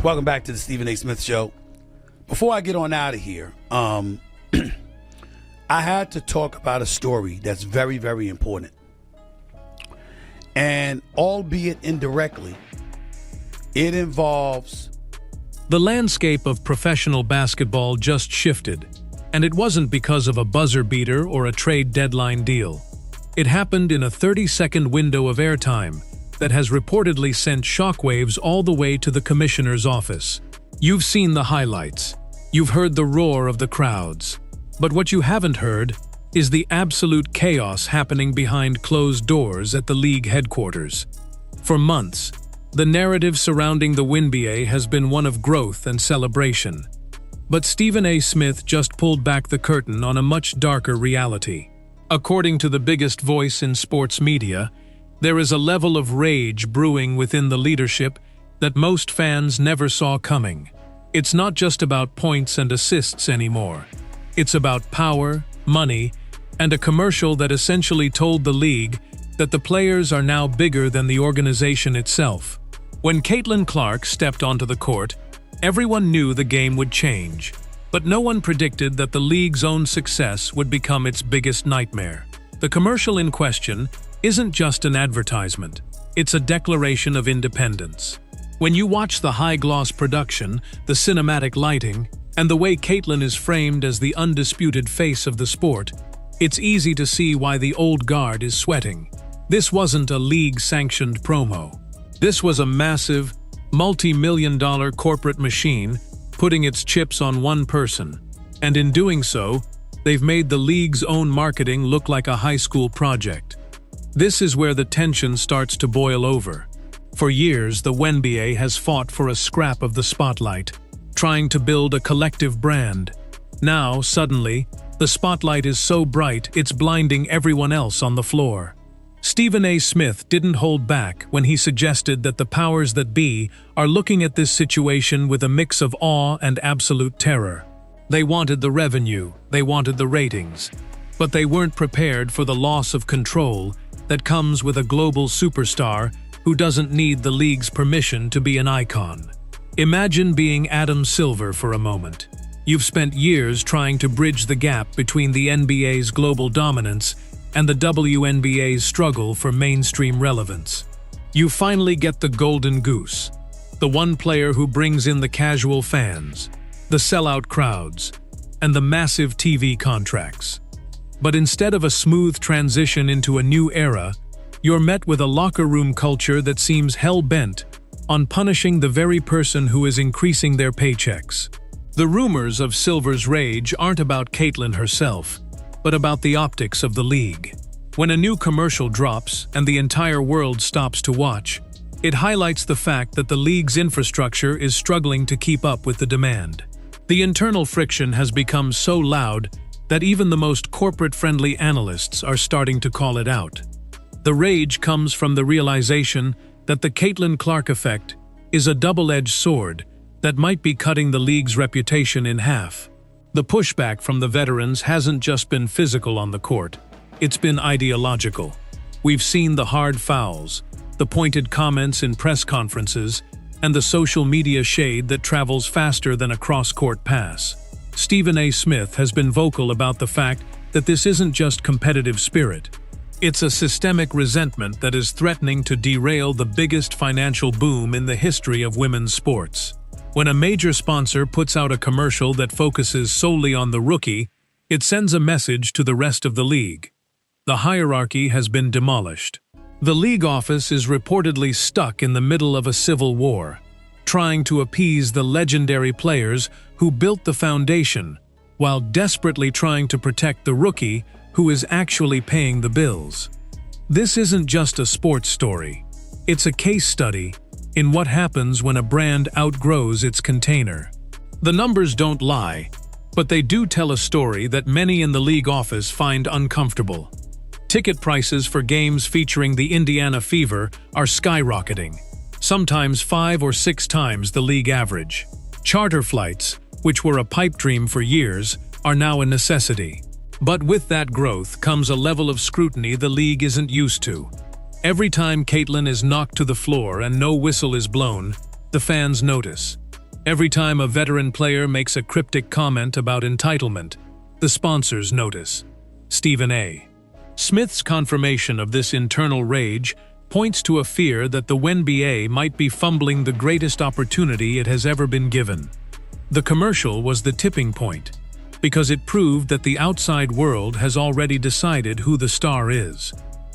Welcome back to the Stephen A. Smith Show. Before I get on out of here, I had to talk about a story that's very, very important. And albeit indirectly, it involves... The landscape of professional basketball just shifted, and it wasn't because of a buzzer beater or a trade deadline deal. It happened in a 30-second window of airtime that has reportedly sent shockwaves all the way to the commissioner's office. You've seen the highlights. You've heard the roar of the crowds. But what you haven't heard is the absolute chaos happening behind closed doors at the league headquarters. For months, the narrative surrounding the WNBA has been one of growth and celebration. But Stephen A. Smith just pulled back the curtain on a much darker reality. According to the biggest voice in sports media, there is a level of rage brewing within the leadership that most fans never saw coming. It's not just about points and assists anymore. It's about power, money, and a commercial that essentially told the league that the players are now bigger than the organization itself. When Caitlin Clark stepped onto the court, everyone knew the game would change, but no one predicted that the league's own success would become its biggest nightmare. The commercial in question isn't just an advertisement, it's a declaration of independence. When you watch the high-gloss production, the cinematic lighting, and the way Caitlin is framed as the undisputed face of the sport, it's easy to see why the old guard is sweating. This wasn't a league-sanctioned promo. This was a massive, multi-million-dollar corporate machine putting its chips on one person. And in doing so, they've made the league's own marketing look like a high school project. This is where the tension starts to boil over. For years, the WNBA has fought for a scrap of the spotlight, trying to build a collective brand. Now, suddenly, the spotlight is so bright it's blinding everyone else on the floor. Stephen A. Smith didn't hold back when he suggested that the powers that be are looking at this situation with a mix of awe and absolute terror. They wanted the revenue, they wanted the ratings, but they weren't prepared for the loss of control that comes with a global superstar who doesn't need the league's permission to be an icon. Imagine being Adam Silver for a moment. You've spent years trying to bridge the gap between the NBA's global dominance and the WNBA's struggle for mainstream relevance. You finally get the golden goose, the one player who brings in the casual fans, the sellout crowds, and the massive TV contracts. But instead of a smooth transition into a new era, you're met with a locker room culture that seems hell-bent on punishing the very person who is increasing their paychecks. The rumors of Silver's rage aren't about Caitlin herself, but about the optics of the league. When a new commercial drops and the entire world stops to watch, it highlights the fact that the league's infrastructure is struggling to keep up with the demand. The internal friction has become so loud that even the most corporate-friendly analysts are starting to call it out. The rage comes from the realization that the Caitlin Clark effect is a double-edged sword that might be cutting the league's reputation in half. The pushback from the veterans hasn't just been physical on the court, it's been ideological. We've seen the hard fouls, the pointed comments in press conferences, and the social media shade that travels faster than a cross-court pass. Stephen A. Smith has been vocal about the fact that this isn't just competitive spirit. It's a systemic resentment that is threatening to derail the biggest financial boom in the history of women's sports. When a major sponsor puts out a commercial that focuses solely on the rookie, it sends a message to the rest of the league. The hierarchy has been demolished. The league office is reportedly stuck in the middle of a civil war, trying to appease the legendary players who built the foundation, while desperately trying to protect the rookie who is actually paying the bills. This isn't just a sports story. It's a case study in what happens when a brand outgrows its container. The numbers don't lie, but they do tell a story that many in the league office find uncomfortable. Ticket prices for games featuring the Indiana Fever are skyrocketing, sometimes 5 or 6 times the league average. Charter flights, which were a pipe dream for years, are now a necessity. But with that growth comes a level of scrutiny the league isn't used to. Every time Caitlin is knocked to the floor and no whistle is blown, the fans notice. Every time a veteran player makes a cryptic comment about entitlement, the sponsors notice. Stephen A. Smith's confirmation of this internal rage points to a fear that the WNBA might be fumbling the greatest opportunity it has ever been given. The commercial was the tipping point, because it proved that the outside world has already decided who the star is,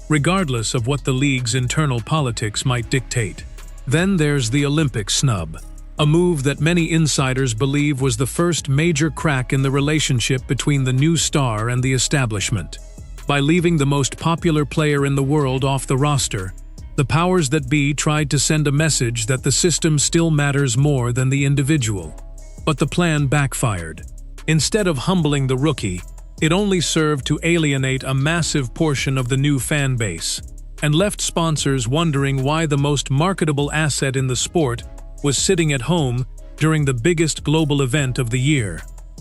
regardless of what the league's internal politics might dictate. Then there's the Olympic snub, a move that many insiders believe was the first major crack in the relationship between the new star and the establishment. By leaving the most popular player in the world off the roster, the powers that be tried to send a message that the system still matters more than the individual. But the plan backfired. Instead of humbling the rookie, it only served to alienate a massive portion of the new fan base, and left sponsors wondering why the most marketable asset in the sport was sitting at home during the biggest global event of the year.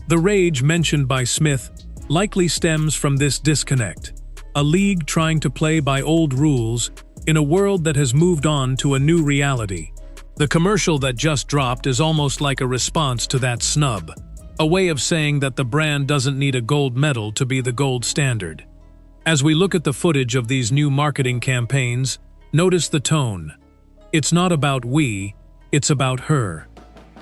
The rage mentioned by Smith likely stems from this disconnect, a league trying to play by old rules in a world that has moved on to a new reality. The commercial that just dropped is almost like a response to that snub, a way of saying that the brand doesn't need a gold medal to be the gold standard. As we look at the footage of these new marketing campaigns, notice the tone. It's not about we, it's about her.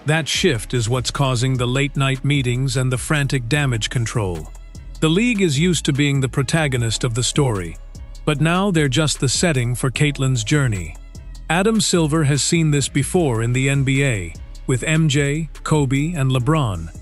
That shift is what's causing the late-night meetings and the frantic damage control. The league is used to being the protagonist of the story, but now they're just the setting for Caitlyn's journey. Adam Silver has seen this before in the NBA, with MJ, Kobe, and LeBron.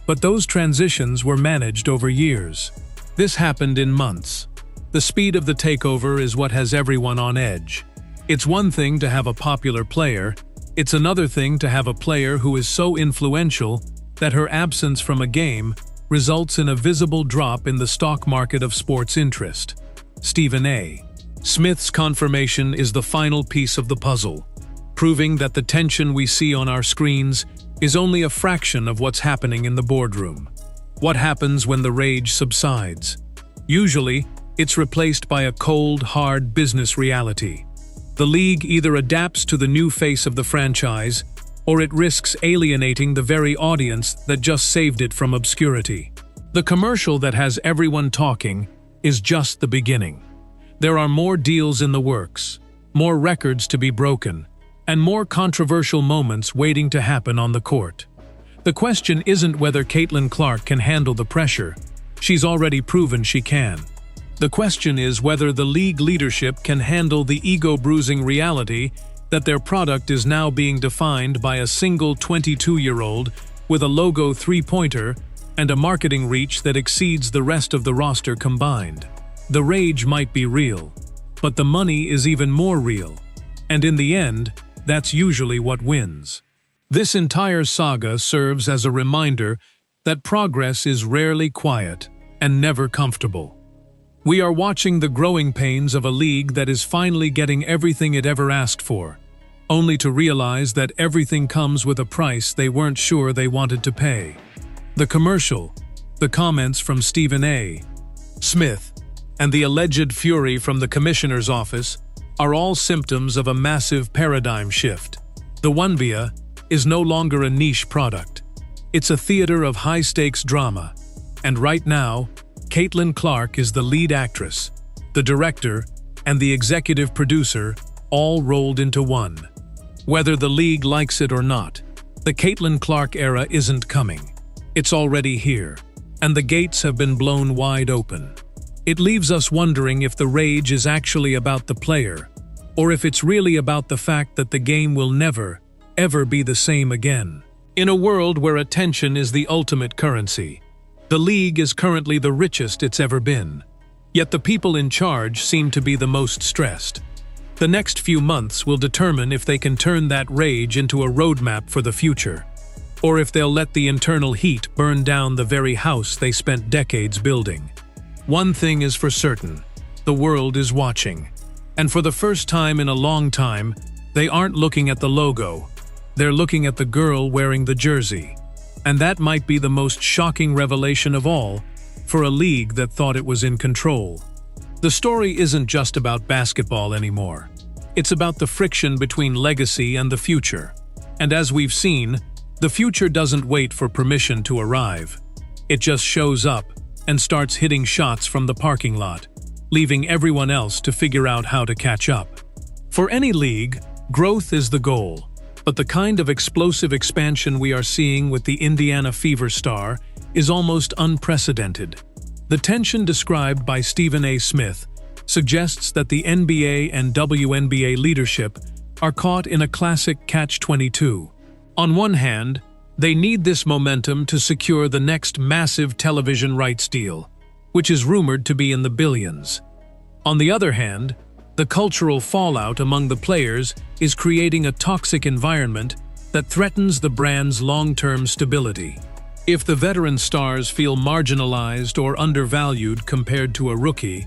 But those transitions were managed over years. This happened in months. The speed of the takeover is what has everyone on edge. It's one thing to have a popular player, it's another thing to have a player who is so influential that her absence from a game results in a visible drop in the stock market of sports interest. Stephen A. Smith's confirmation is the final piece of the puzzle, proving that the tension we see on our screens is only a fraction of what's happening in the boardroom. What happens when the rage subsides? Usually, it's replaced by a cold, hard business reality. The league either adapts to the new face of the franchise, or it risks alienating the very audience that just saved it from obscurity. The commercial that has everyone talking is just the beginning. There are more deals in the works, more records to be broken, and more controversial moments waiting to happen on the court. The question isn't whether Caitlin Clark can handle the pressure. She's already proven she can. The question is whether the league leadership can handle the ego-bruising reality that their product is now being defined by a single 22-year-old with a logo three-pointer and a marketing reach that exceeds the rest of the roster combined. The rage might be real, but the money is even more real. And in the end, that's usually what wins. This entire saga serves as a reminder that progress is rarely quiet and never comfortable. We are watching the growing pains of a league that is finally getting everything it ever asked for, only to realize that everything comes with a price they weren't sure they wanted to pay. The commercial, the comments from Stephen A. Smith, and the alleged fury from the commissioner's office are all symptoms of a massive paradigm shift. The WNBA is no longer a niche product. It's a theater of high-stakes drama, and right now, Caitlin Clark is the lead actress, the director, and the executive producer, all rolled into one. Whether the league likes it or not, the Caitlin Clark era isn't coming. It's already here, and the gates have been blown wide open. It leaves us wondering if the rage is actually about the player, or if it's really about the fact that the game will never, ever be the same again. In a world where attention is the ultimate currency, the league is currently the richest it's ever been. Yet the people in charge seem to be the most stressed. The next few months will determine if they can turn that rage into a roadmap for the future, or if they'll let the internal heat burn down the very house they spent decades building. One thing is for certain, the world is watching. And for the first time in a long time, they aren't looking at the logo, they're looking at the girl wearing the jersey. And that might be the most shocking revelation of all for a league that thought it was in control. The story isn't just about basketball anymore. It's about the friction between legacy and the future. And as we've seen, The future doesn't wait for permission to arrive. It just shows up and starts hitting shots from the parking lot, leaving everyone else to figure out how to catch up. For any league, growth is the goal, but the kind of explosive expansion we are seeing with the Indiana Fever star is almost unprecedented. The tension described by Stephen A. Smith suggests that the NBA and WNBA leadership are caught in a classic catch-22. On one hand, they need this momentum to secure the next massive television rights deal, which is rumored to be in the billions. On the other hand, the cultural fallout among the players is creating a toxic environment that threatens the brand's long-term stability. If the veteran stars feel marginalized or undervalued compared to a rookie,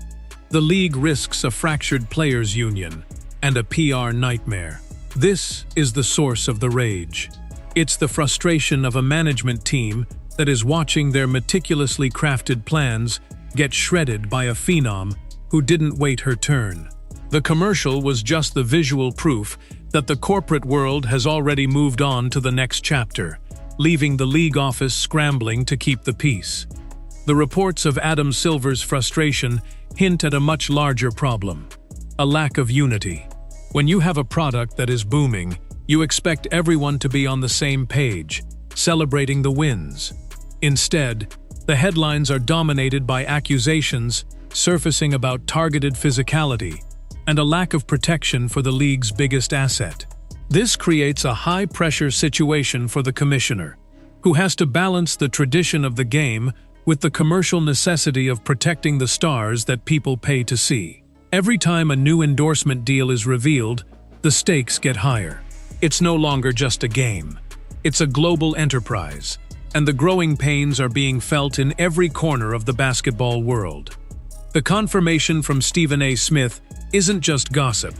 the league risks a fractured players' union and a PR nightmare. This is the source of the rage. It's the frustration of a management team that is watching their meticulously crafted plans get shredded by a phenom who didn't wait her turn. The commercial was just the visual proof that the corporate world has already moved on to the next chapter, leaving the league office scrambling to keep the peace. The reports of Adam Silver's frustration hint at a much larger problem: a lack of unity. When you have a product that is booming, you expect everyone to be on the same page, celebrating the wins. Instead, the headlines are dominated by accusations surfacing about targeted physicality and a lack of protection for the league's biggest asset. This creates a high-pressure situation for the commissioner, who has to balance the tradition of the game with the commercial necessity of protecting the stars that people pay to see. Every time a new endorsement deal is revealed, the stakes get higher. It's no longer just a game. It's a global enterprise, and the growing pains are being felt in every corner of the basketball world. The confirmation from Stephen A. Smith isn't just gossip.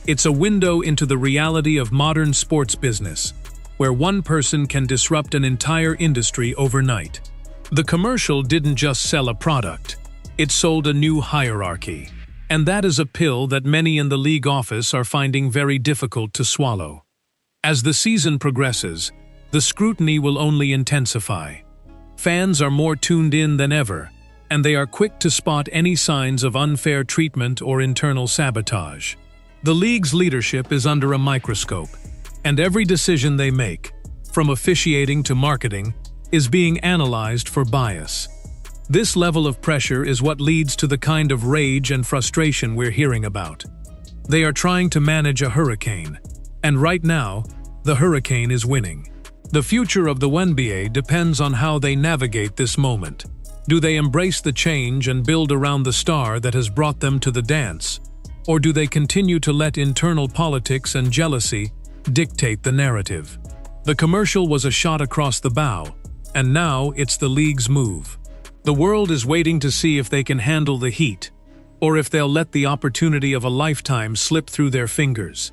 It's a window into the reality of modern sports business, where one person can disrupt an entire industry overnight. The commercial didn't just sell a product, it sold a new hierarchy. And that is a pill that many in the league office are finding very difficult to swallow. As the season progresses, the scrutiny will only intensify. Fans are more tuned in than ever, and they are quick to spot any signs of unfair treatment or internal sabotage. The league's leadership is under a microscope, and every decision they make, from officiating to marketing, is being analyzed for bias. This level of pressure is what leads to the kind of rage and frustration we're hearing about. They are trying to manage a hurricane, and right now, the hurricane is winning. The future of the WNBA depends on how they navigate this moment. Do they embrace the change and build around the star that has brought them to the dance? Or do they continue to let internal politics and jealousy dictate the narrative? The commercial was a shot across the bow, and now it's the league's move. The world is waiting to see if they can handle the heat, or if they'll let the opportunity of a lifetime slip through their fingers.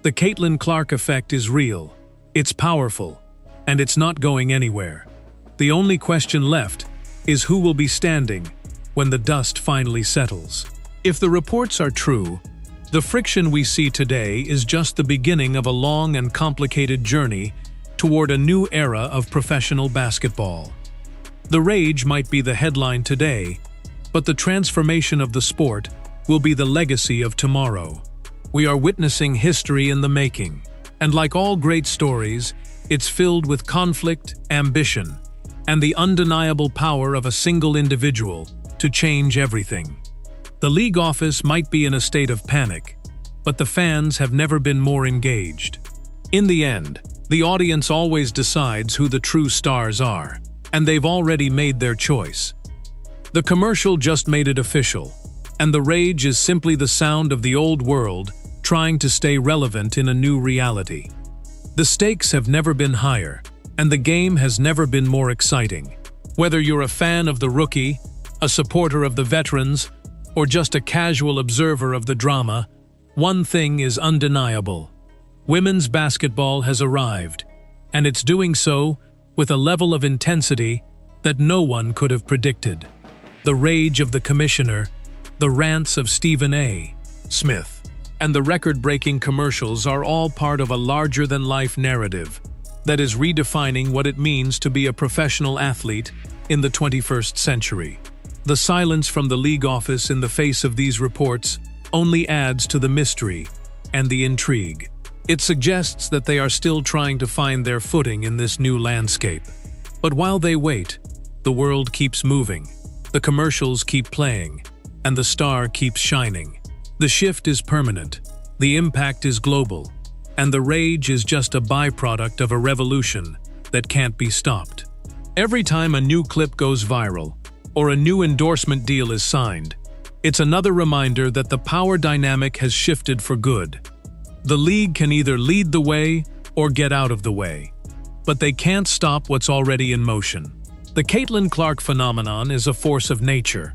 The Caitlin Clark effect is real, it's powerful, and it's not going anywhere. The only question left is who will be standing when the dust finally settles. If the reports are true, the friction we see today is just the beginning of a long and complicated journey toward a new era of professional basketball. The rage might be the headline today, but the transformation of the sport will be the legacy of tomorrow. We are witnessing history in the making, and like all great stories, it's filled with conflict, ambition, and the undeniable power of a single individual to change everything. The league office might be in a state of panic, but the fans have never been more engaged. In the end, the audience always decides who the true stars are, and they've already made their choice. The commercial just made it official, and the rage is simply the sound of the old world trying to stay relevant in a new reality. The stakes have never been higher, and the game has never been more exciting. Whether you're a fan of the rookie, a supporter of the veterans, or just a casual observer of the drama, one thing is undeniable. Women's basketball has arrived, and it's doing so with a level of intensity that no one could have predicted. The rage of the commissioner, the rants of Stephen A. Smith, and the record-breaking commercials are all part of a larger-than-life narrative. that is redefining what it means to be a professional athlete in the 21st century. The silence from the league office in the face of these reports only adds to the mystery and the intrigue. It suggests that they are still trying to find their footing in this new landscape. But while they wait, the world keeps moving, the commercials keep playing, and the star keeps shining. The shift is permanent, the impact is global, and the rage is just a byproduct of a revolution that can't be stopped. Every time a new clip goes viral, or a new endorsement deal is signed, it's another reminder that the power dynamic has shifted for good. The league can either lead the way or get out of the way, but they can't stop what's already in motion. The Caitlin Clark phenomenon is a force of nature,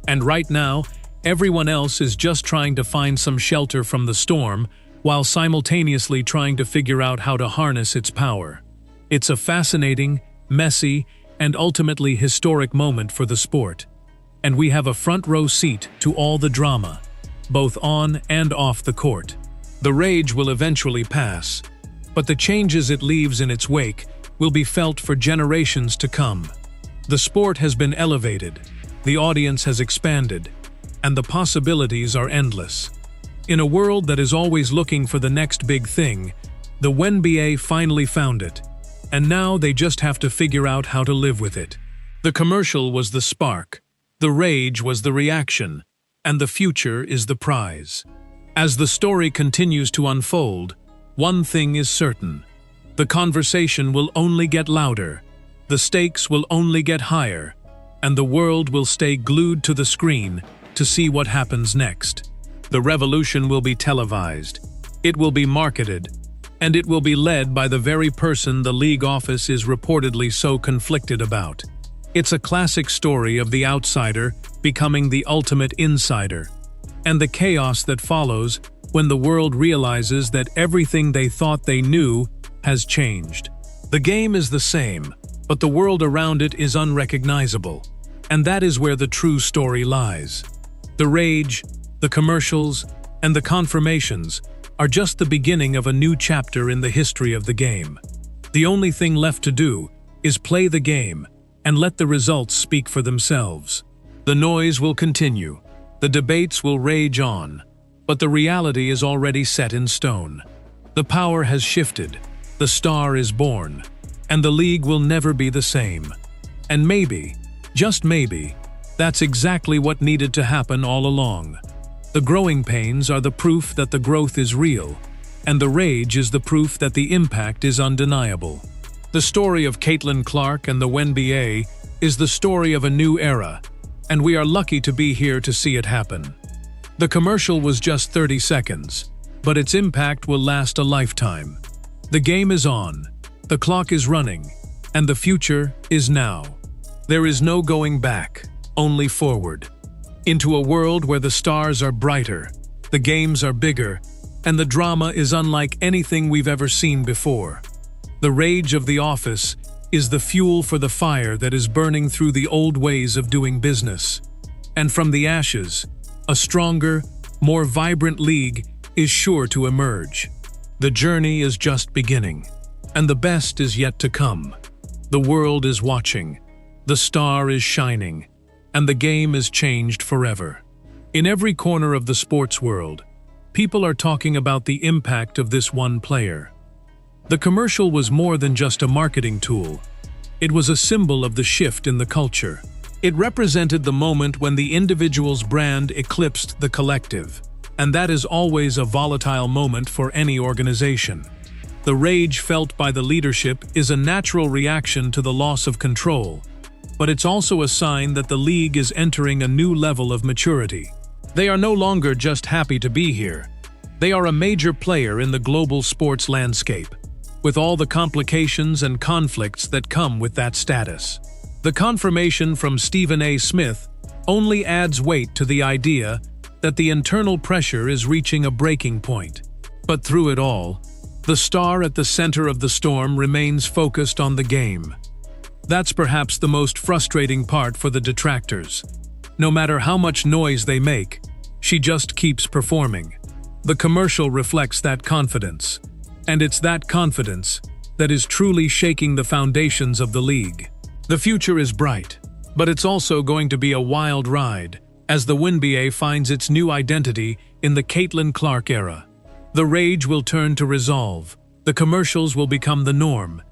and right now, everyone else is just trying to find some shelter from the storm while simultaneously trying to figure out how to harness its power. It's a fascinating, messy, and ultimately historic moment for the sport, and we have a front-row seat to all the drama, both on and off the court. The rage will eventually pass, but the changes it leaves in its wake will be felt for generations to come. The sport has been elevated, the audience has expanded, and the possibilities are endless. In a world that is always looking for the next big thing, the WNBA finally found it, and now they just have to figure out how to live with it. The commercial was the spark, the rage was the reaction, and the future is the prize. As the story continues to unfold, one thing is certain: the conversation will only get louder, the stakes will only get higher, and the world will stay glued to the screen to see what happens next. The revolution will be televised, it will be marketed, and it will be led by the very person the league office is reportedly so conflicted about. It's a classic story of the outsider becoming the ultimate insider, and the chaos that follows when the world realizes that everything they thought they knew has changed. The game is the same, but the world around it is unrecognizable, and that is where the true story lies. The rage, the commercials, and the confirmations are just the beginning of a new chapter in the history of the game. The only thing left to do is play the game and let the results speak for themselves. The noise will continue, the debates will rage on, but the reality is already set in stone. The power has shifted, the star is born, and the league will never be the same. And maybe, just maybe, that's exactly what needed to happen all along. The growing pains are the proof that the growth is real, and the rage is the proof that the impact is undeniable. The story of Caitlin Clark and the WNBA is the story of a new era, and we are lucky to be here to see it happen. The commercial was just 30 seconds, but its impact will last a lifetime. The game is on, the clock is running, and the future is now. There is no going back, only forward. Into a world where the stars are brighter, the games are bigger, and the drama is unlike anything we've ever seen before. The rage of the office is the fuel for the fire that is burning through the old ways of doing business. And from the ashes, a stronger, more vibrant league is sure to emerge. The journey is just beginning, and the best is yet to come. The world is watching, the star is shining, and the game is changed forever. In every corner of the sports world, people are talking about the impact of this one player. The commercial was more than just a marketing tool. It was a symbol of the shift in the culture. It represented the moment when the individual's brand eclipsed the collective, and that is always a volatile moment for any organization. The rage felt by the leadership is a natural reaction to the loss of control, but it's also a sign that the league is entering a new level of maturity. They are no longer just happy to be here. They are a major player in the global sports landscape, with all the complications and conflicts that come with that status. The confirmation from Stephen A. Smith only adds weight to the idea that the internal pressure is reaching a breaking point. But through it all, the star at the center of the storm remains focused on the game. That's perhaps the most frustrating part for the detractors. No matter how much noise they make, she just keeps performing. The commercial reflects that confidence, and it's that confidence that is truly shaking the foundations of the league. The future is bright, but it's also going to be a wild ride as the WNBA finds its new identity in the Caitlin Clark era. The rage will turn to resolve, the commercials will become the norm,